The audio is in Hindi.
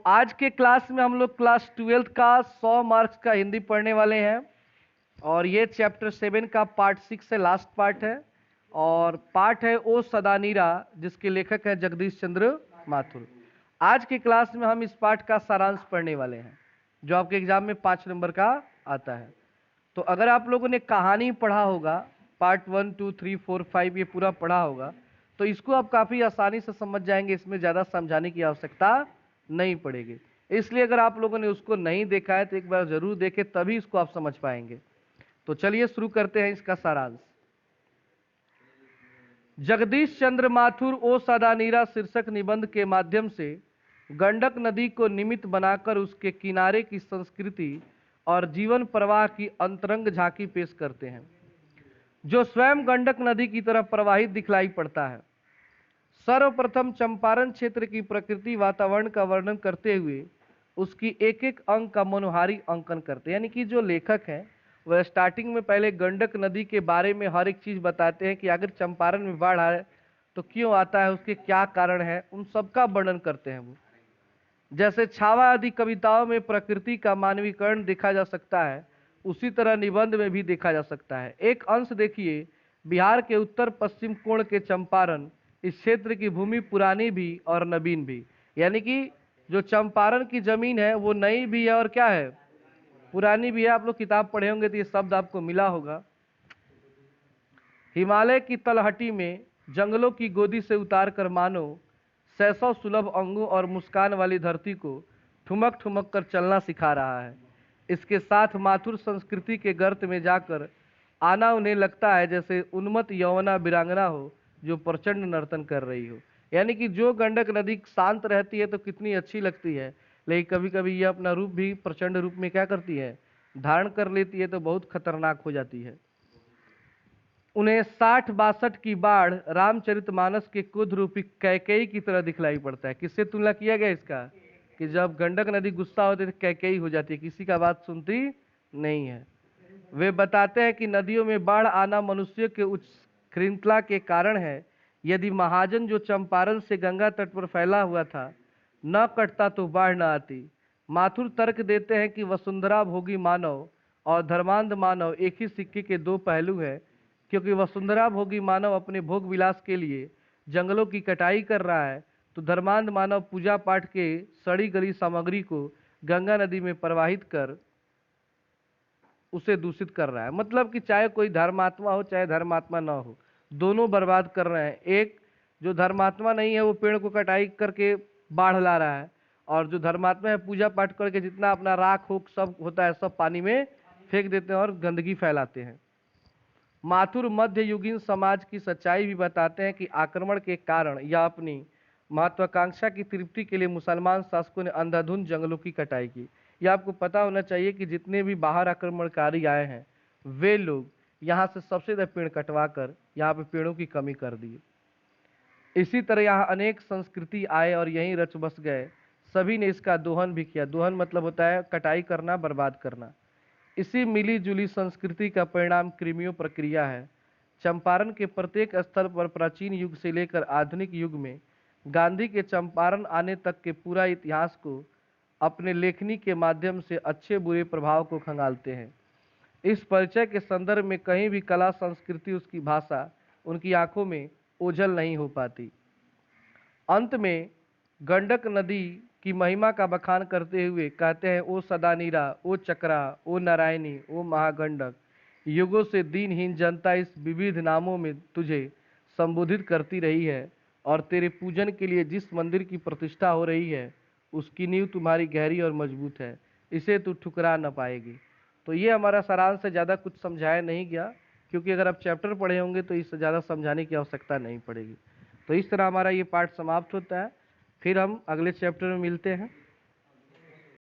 आज के क्लास में हम लोग क्लास 12th का 100 मार्क्स का हिंदी पढ़ने वाले हैं और ये चैप्टर 7 का पार्ट 6 से लास्ट पार्ट है और पार्ट है ओ सदानीरा, जिसके लेखक है जगदीश चंद्र माथुर। आज के क्लास में हम इस पार्ट का सारांश पढ़ने वाले हैं जो आपके एग्जाम में 5 नंबर का आता है। तो अगर आप लोगों ने कहानी पढ़ा होगा, पार्ट 1, 2, 3, 4, 5 ये पूरा पढ़ा होगा, तो इसको आप काफ़ी आसानी से समझ जाएंगे, इसमें ज़्यादा समझाने की आवश्यकता नहीं पड़ेगी। इसलिए अगर आप लोगों ने उसको नहीं देखा है तो एक बार जरूर देखें, तभी इसको आप समझ पाएंगे। तो चलिए शुरू करते हैं इसका सारांश। जगदीश चंद्र माथुर ओ सदानीरा शीर्षक निबंध के माध्यम से गंडक नदी को निमित्त बनाकर उसके किनारे की संस्कृति और जीवन प्रवाह की अंतरंग झांकी पेश करते हैं, जो स्वयं गंडक नदी की तरह प्रवाहित दिखलाई पड़ता है। सर्वप्रथम चंपारण क्षेत्र की प्रकृति वातावरण का वर्णन करते हुए उसकी एक एक अंग का मनोहारी अंकन करते हैं। यानी कि जो लेखक हैं वह स्टार्टिंग में पहले गंडक नदी के बारे में हर एक चीज बताते हैं कि अगर चंपारण में बाढ़ आए तो क्यों आता है, उसके क्या कारण है, उन सब का वर्णन करते हैं वो। जैसे छावा आदि कविताओं में प्रकृति का मानवीकरण देखा जा सकता है, उसी तरह निबंध में भी देखा जा सकता है। एक अंश देखिए, बिहार के उत्तर पश्चिम कोण के चंपारण, इस क्षेत्र की भूमि पुरानी भी और नवीन भी। यानी कि जो चंपारण की जमीन है वो नई भी है और क्या है, पुरानी भी है। आप लोग किताब पढ़े होंगे तो ये शब्द आपको मिला होगा। हिमालय की तलहटी में जंगलों की गोदी से उतार कर मानो सैसौ सुलभ अंगों और मुस्कान वाली धरती को ठुमक ठुमक कर चलना सिखा रहा है। इसके साथ माथुर संस्कृति के गर्त में जाकर आना उन्हें लगता है जैसे उन्मत्त यौवना वीरांगना हो जो प्रचंड नर्तन कर रही हो। यानी कि जो गंडक नदी शांत रहती है तो कितनी अच्छी लगती है, लेकिन कभी कभी यह अपना रूप भी प्रचंड रूप में क्या करती है, धारण कर लेती है, तो बहुत खतरनाक हो जाती है। उन्हें 60-62 की बाढ़ रामचरितमानस के क्रोध रूपी कैकेयी की तरह दिखलाई पड़ता है। किससे तुलना किया गया इसका, कि जब गंडक नदी गुस्सा होती है तो कैकेयी हो जाती है, किसी का बात सुनती नहीं है। वे बताते हैं कि नदियों में बाढ़ आना मनुष्य के उच्च श्रृंखला के कारण है। यदि महाजन जो चंपारण से गंगा तट पर फैला हुआ था न कटता तो बाढ़ न आती। माथुर तर्क देते हैं कि वसुंधरा भोगी मानव और धर्मांध मानव एक ही सिक्के के दो पहलू हैं, क्योंकि वसुंधरा भोगी मानव अपने भोग विलास के लिए जंगलों की कटाई कर रहा है, तो धर्मांध मानव पूजा पाठ के सड़ी गली सामग्री को गंगा नदी में प्रवाहित कर उसे दूषित कर रहा है। मतलब कि चाहे कोई धर्मात्मा हो चाहे धर्मात्मा ना हो, दोनों बर्बाद कर रहे हैं। एक जो धर्मात्मा नहीं है वो पेड़ को कटाई करके बाढ़ ला रहा है, और जो धर्मात्मा है पूजा पाठ करके जितना अपना राख हो सब होता है सब पानी में फेंक देते हैं और गंदगी फैलाते हैं। माथुर मध्ययुगीन समाज की सच्चाई भी बताते हैं कि आक्रमण के कारण या अपनी महत्वाकांक्षा की तृप्ति के लिए मुसलमान शासकों ने अंधाधुंध जंगलों की कटाई की। यह आपको पता होना चाहिए कि जितने भी बाहर आक्रमणकारी आए हैं वे लोग यहाँ से सबसे ज़्यादा पेड़ कटवा कर यहाँ पे पेड़ों की कमी कर दी। इसी तरह यहाँ अनेक संस्कृति आए और यहीं रच बस गए, सभी ने इसका दोहन भी किया। दोहन मतलब होता है कटाई करना, बर्बाद करना। इसी मिली जुली संस्कृति का परिणाम क्रीमियो प्रक्रिया है। चंपारण के प्रत्येक स्थल पर प्राचीन युग से लेकर आधुनिक युग में गांधी के चंपारण आने तक के पूरा इतिहास को अपने लेखनी के माध्यम से अच्छे बुरे प्रभाव को खंगालते हैं। इस परिचय के संदर्भ में कहीं भी कला, संस्कृति, उसकी भाषा उनकी आंखों में ओझल नहीं हो पाती। अंत में गंडक नदी की महिमा का बखान करते हुए कहते हैं, ओ सदानीरा, ओ चक्रा, ओ नारायणी, ओ महागंडक, युगों से दीनहीन जनता इस विविध नामों में तुझे संबोधित करती रही है और तेरे पूजन के लिए जिस मंदिर की प्रतिष्ठा हो रही है उसकी नींव तुम्हारी गहरी और मजबूत है, इसे तू ठुकरा न पाएगी। तो ये हमारा सारांश से ज़्यादा कुछ समझाया नहीं गया, क्योंकि अगर आप चैप्टर पढ़े होंगे तो इससे ज़्यादा समझाने की आवश्यकता नहीं पड़ेगी। तो इस तरह हमारा ये पाठ समाप्त होता है। फिर हम अगले चैप्टर में मिलते हैं।